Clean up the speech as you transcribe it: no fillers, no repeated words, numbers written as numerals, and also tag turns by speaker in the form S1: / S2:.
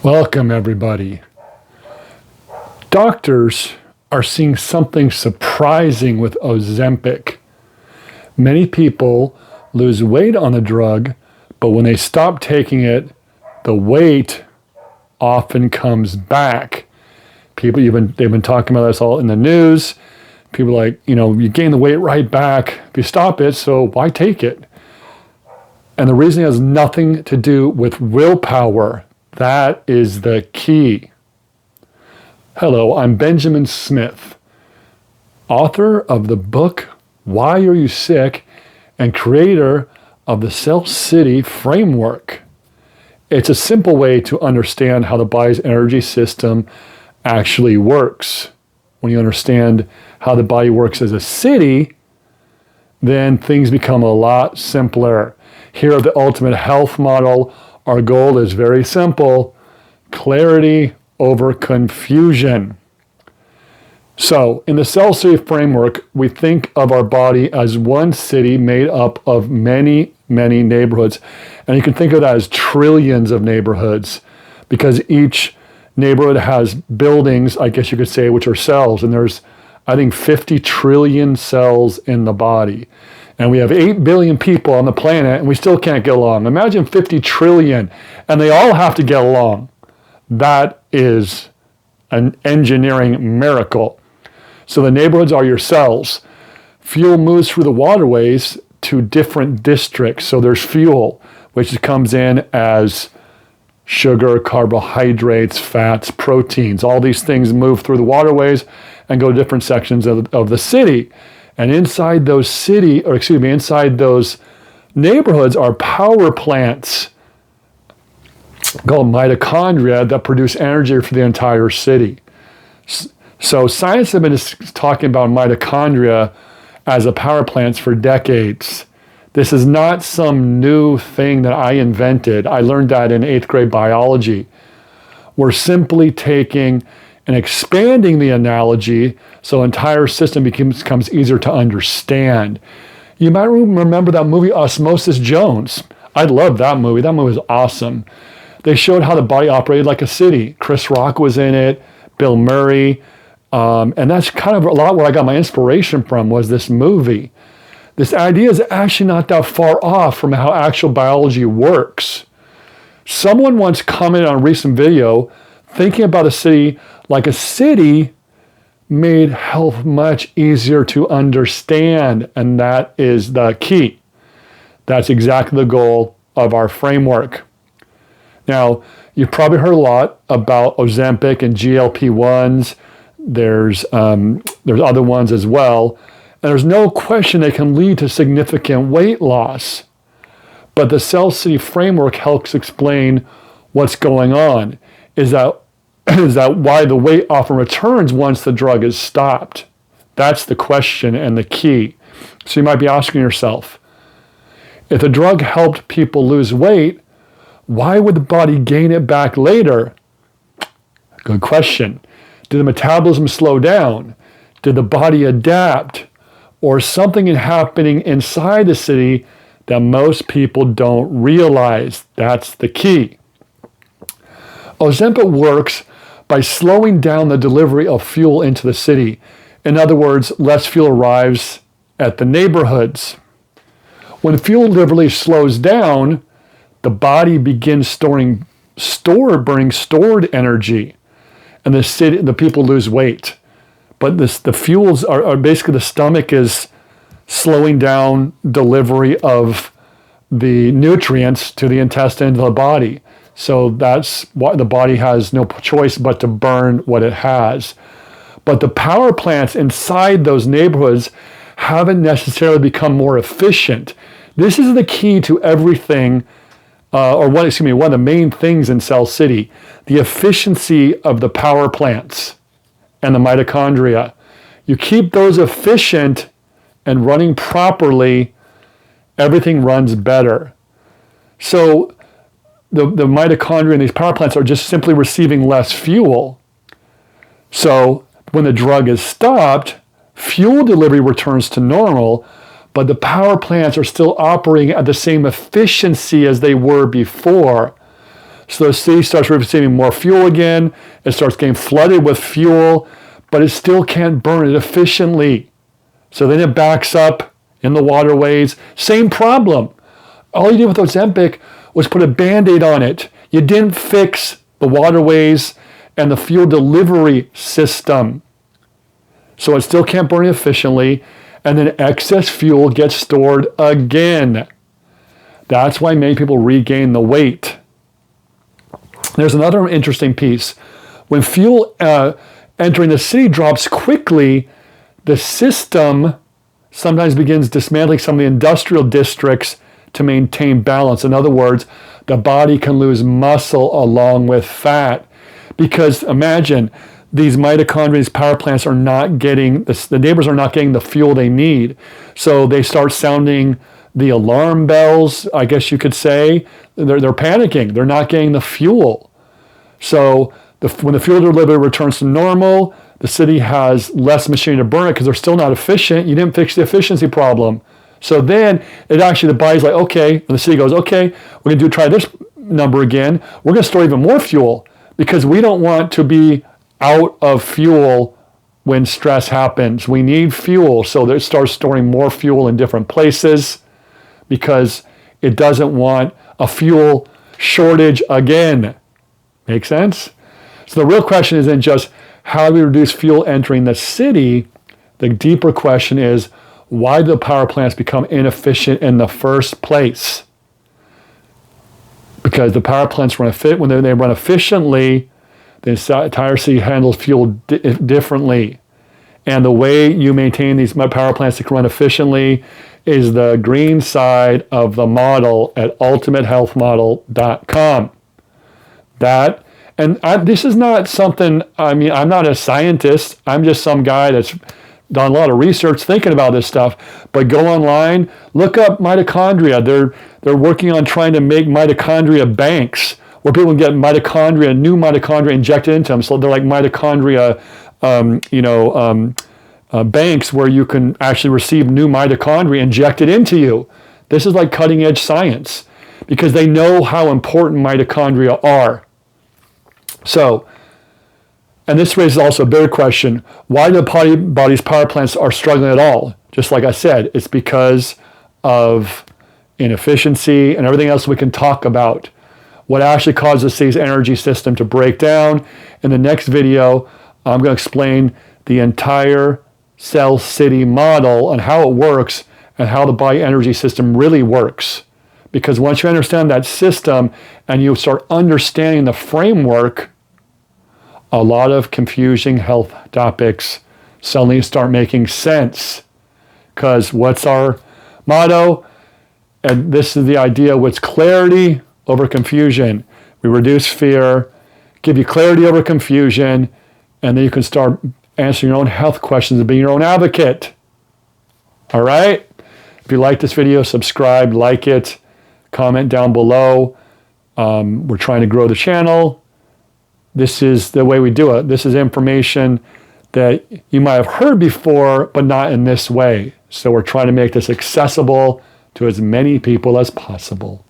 S1: Welcome, everybody. Doctors are seeing something surprising with Ozempic. Many people lose weight on the drug, but when they stop taking it, the weight often comes back. They've been talking about this all in the news. People are like, you gain the weight right back if you stop it, so why take it? And the reason has nothing to do with willpower. That is the key. Hello, I'm Benjamin Smith, author of the book, Why Are You Sick? And creator of the Cell City Framework. It's a simple way to understand how the body's energy system actually works. When you understand how the body works as a city, then things become a lot simpler. Here at the Ultimate Health Model, our goal is very simple: clarity over confusion. So, in the Cell City Framework, we think of our body as one city made up of many, many neighborhoods. And you can think of that as trillions of neighborhoods, because each neighborhood has buildings, I guess you could say, which are cells. And there's, I think, 50 trillion cells in the body. And we have 8 billion people on the planet, and we still can't get along. Imagine 50 trillion, and they all have to get along. That is an engineering miracle. So the neighborhoods are your cells. Fuel moves through the waterways to different districts. So there's fuel, which comes in as sugar, carbohydrates, fats, proteins. All these things move through the waterways and go to different sections of the city. And inside those inside those neighborhoods are power plants called mitochondria that produce energy for the entire city. So science has been talking about mitochondria as a power plants for decades. This is not some new thing that I invented. I learned that in 8th grade biology. We're simply taking and expanding the analogy so the entire system becomes easier to understand. You might remember that movie Osmosis Jones. I love that movie. That movie was awesome. They showed how the body operated like a city. Chris Rock was in it, Bill Murray. And that's kind of a lot where I got my inspiration from, was this movie. This idea is actually not that far off from how actual biology works. Someone once commented on a recent video, thinking about a city like a city made health much easier to understand, and that is the key. That's exactly the goal of our framework. Now, you've probably heard a lot about Ozempic and GLP-1s. There's other ones as well. And there's no question they can lead to significant weight loss. But the Cell City Framework helps explain what's going on. Is that why the weight often returns once the drug is stopped? That's the question and the key. So you might be asking yourself, if the drug helped people lose weight, why would the body gain it back later? Good question. Did the metabolism slow down? Did the body adapt? Or something is happening inside the city that most people don't realize? That's the key. Ozempic works by slowing down the delivery of fuel into the city. In other words, less fuel arrives at the neighborhoods. When fuel delivery slows down, the body begins burning stored energy, and the people lose weight. But the fuels are basically, the stomach is slowing down delivery of the nutrients to the intestine, to the body. So that's why the body has no choice but to burn what it has. But the power plants inside those neighborhoods haven't necessarily become more efficient. This is the key to everything, one of the main things in Cell City, the efficiency of the power plants and the mitochondria. You keep those efficient and running properly, everything runs better. So the mitochondria in these power plants are just simply receiving less fuel. So when the drug is stopped, fuel delivery returns to normal, but the power plants are still operating at the same efficiency as they were before. So the city starts receiving more fuel again. It starts getting flooded with fuel, but it still can't burn it efficiently. So then it backs up in the waterways. Same problem. All you did with Ozempic was put a Band-Aid on it. You didn't fix the waterways and the fuel delivery system. So it still can't burn efficiently, and then excess fuel gets stored again. That's why many people regain the weight. There's another interesting piece. When fuel entering the city drops quickly, the system sometimes begins dismantling some of the industrial districts to maintain balance. In other words, the body can lose muscle along with fat. Because imagine, these mitochondria, these power plants are not getting, the neighbors are not getting the fuel they need. So they start sounding the alarm bells, I guess you could say. They're panicking. They're not getting the fuel. So when the fuel delivery returns to normal, the city has less machinery to burn it because they're still not efficient. You didn't fix the efficiency problem. So then the body's like, okay, and the city goes, okay, we're going to try this number again. We're going to store even more fuel because we don't want to be out of fuel when stress happens. We need fuel. So they start storing more fuel in different places because it doesn't want a fuel shortage again. Make sense? So the real question isn't just how do we reduce fuel entering the city? The deeper question is, why do the power plants become inefficient in the first place? Because the power plants run when they run efficiently, the entire city handles fuel differently. And the way you maintain these power plants to run efficiently is the green side of the model at ultimatehealthmodel.com. This is not something, I'm not a scientist. I'm just some guy that's done a lot of research thinking about this stuff. But go online, look up mitochondria. They're working on trying to make mitochondria banks where people can get new mitochondria injected into them. So they're like mitochondria, banks where you can actually receive new mitochondria injected into you. This is like cutting edge science because they know how important mitochondria are. So, and this raises also a bigger question. Why do the body's power plants are struggling at all? Just like I said, it's because of inefficiency and everything else we can talk about. What actually causes the city's energy system to break down. In the next video, I'm going to explain the entire cell city model and how it works and how the body energy system really works. Because once you understand that system and you start understanding the framework, a lot of confusing health topics suddenly start making sense. Because what's our motto? And this is the idea, what's clarity over confusion. We reduce fear, give you clarity over confusion, and then you can start answering your own health questions and being your own advocate. All right? If you like this video, subscribe, like it, comment down below. We're trying to grow the channel. This is the way we do it. This is information that you might have heard before, but not in this way. So we're trying to make this accessible to as many people as possible.